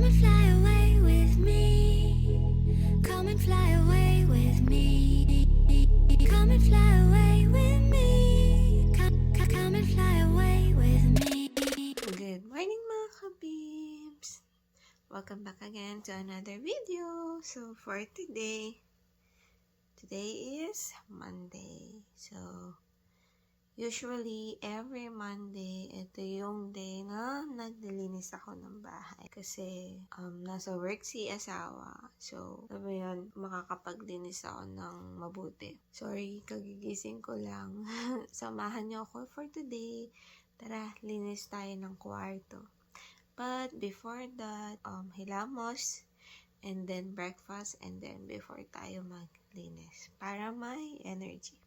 and fly away with me. Come and fly away with me. Come and fly away with me. Come and fly away with me. Good morning mga kabibs! Welcome back again to another video. So for today is Monday. So usually every Monday, ito yung day na naglilinis ako ng bahay. Kasi nasa work si asawa. So sabi yun, makakapaglinis ako ng mabuti. Sorry, kagigising ko lang. Samahan niyo ako for today. Tara, linis tayo ng kwarto. But before that, hilamos, and then breakfast, and then before tayo maglinis. Para may energy.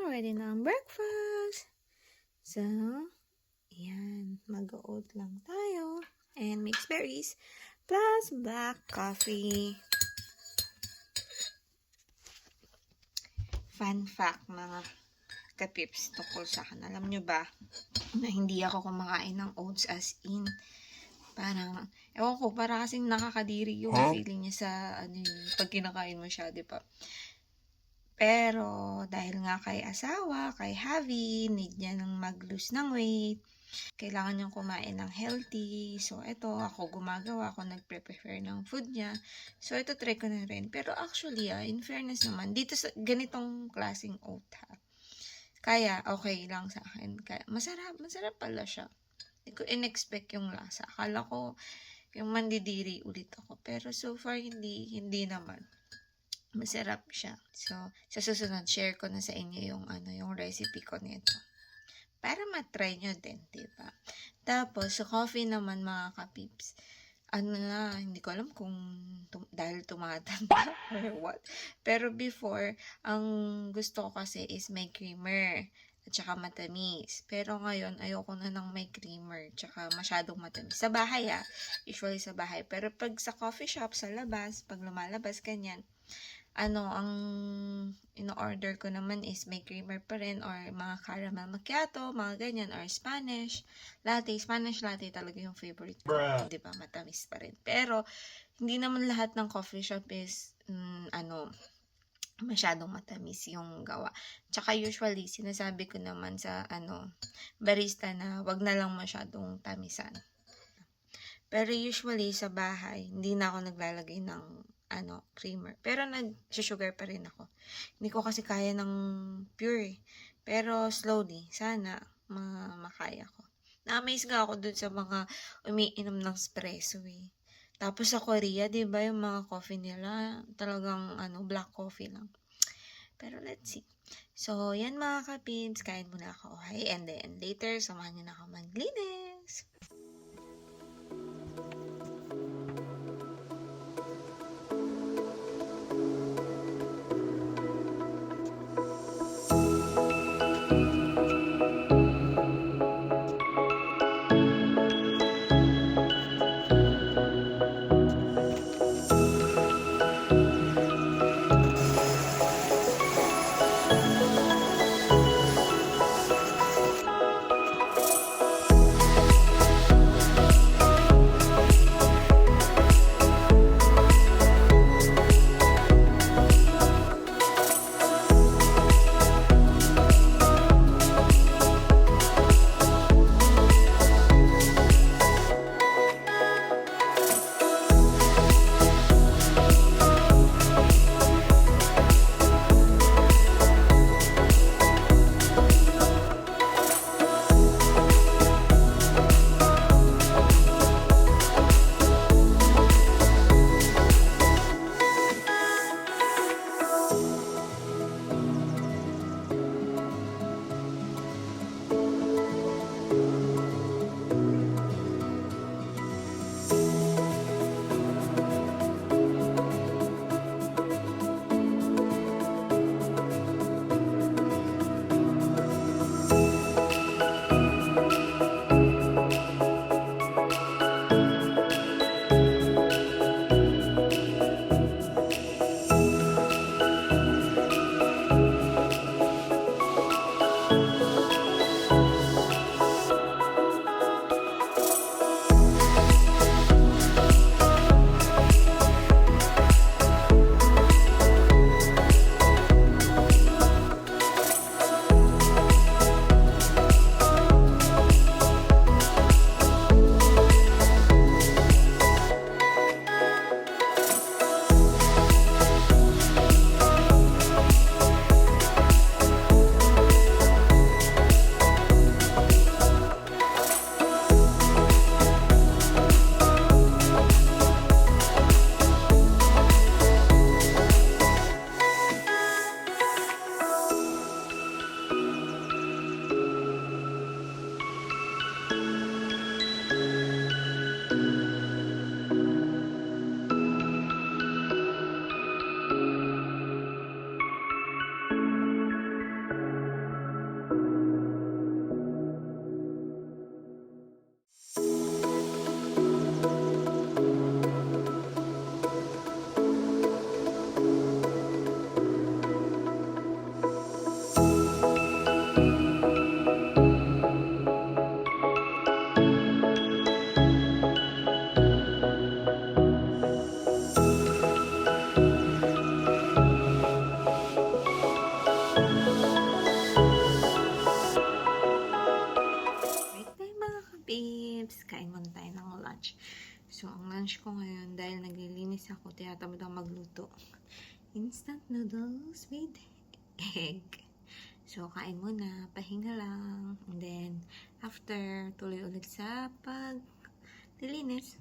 Ready na ang breakfast. So, yan. Mag-oat lang tayo. And mixed berries. Plus black coffee. Fun fact mga kapips tungkol sa akin. Alam nyo ba na hindi ako kumakain ng oats as in. Parang, ewan ko, para kasing nakakadiri yung feeling niya sa pag kinakain mo siya, di ba? Pero, dahil nga kay asawa, kay Javi, need niya nang mag-lose ng weight. Kailangan niyang kumain ng healthy. So, ito, ako gumagawa, ako nagre-prepare ng food niya. So, ito try ko na rin. Pero actually, in fairness naman, dito sa ganitong klaseng oat, kaya, okay lang sa akin. Kaya, masarap pala siya. Hindi ko in-expect yung lasa. Akala ko, yung mandidiri ulit ako. Pero so far, hindi naman. Masarap siya. So, sa susunod, share ko na sa inyo yung recipe ko nito. Para matry nyo din, diba? Tapos, sa coffee naman, mga kapips, hindi ko alam kung dahil tumatanda or what. Pero before, ang gusto ko kasi is may creamer at saka matamis. Pero ngayon, ayoko na ng may creamer tsaka masyadong matamis. Sa bahay usually sa bahay. Pero pag sa coffee shop, sa labas, pag lumalabas, ganyan, ang in-order ko naman is may creamer pa rin or mga caramel macchiato, mga ganyan, or Spanish latte. Spanish latte talaga yung favorite ko. Diba? Matamis pa rin. Pero, hindi naman lahat ng coffee shop is, masyadong matamis yung gawa. Tsaka usually, sinasabi ko naman sa, barista na wag na lang masyadong tamisan. Pero usually, sa bahay, hindi na ako naglalagay ng creamer. Pero nag-sugar pa rin ako. Hindi ko kasi kaya ng pure. Pero slowly, sana makaya ko. Na-amaze nga ako dun sa mga umiinom ng espresso Tapos sa Korea, di ba, yung mga coffee nila, talagang black coffee lang. Pero let's see. So, yan mga kapins, kain muna ako. Okay? And then later, samahan niyo na ako maglinis. lunch ko ngayon dahil naglilinis ako, tinatamad ako magluto. Instant noodles with egg. So, kain muna, pahinga lang. And then, after, tuloy ulit sa paglilinis.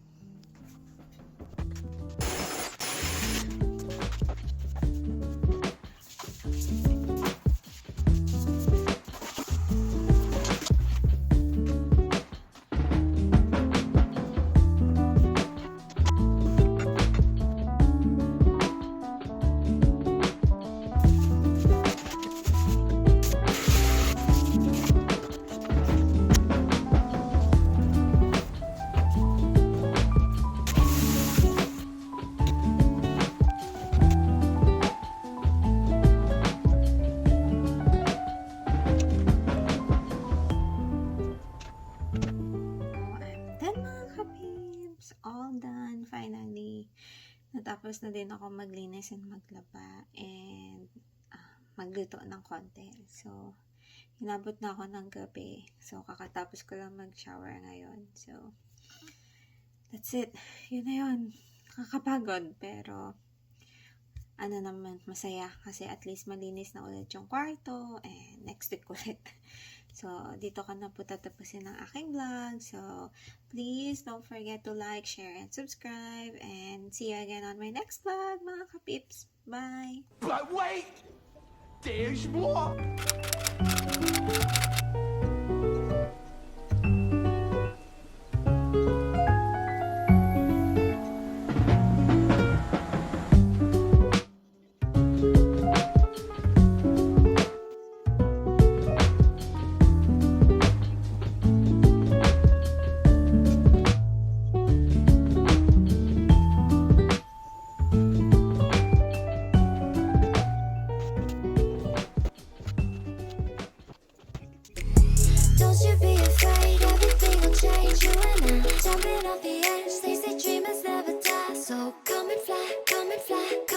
All done, finally. Natapos na din ako maglinis and maglaba and magluto ng konti. So, hinabot na ako ng gabi. So, kakatapos ko lang mag-shower ngayon. So, that's it. Yun na yun. Kakapagod, pero ano naman, masaya. Kasi at least malinis na ulit yung kwarto and next week ulit. So, dito ka na po tatapusin ang aking vlog. So, please don't forget to like, share, and subscribe. And see you again on my next vlog, mga kapips. Bye! But wait! There's more! Don't you be afraid, everything will change. You and I, jumping off the edge. They say dreamers never die. So come and fly, come and fly, come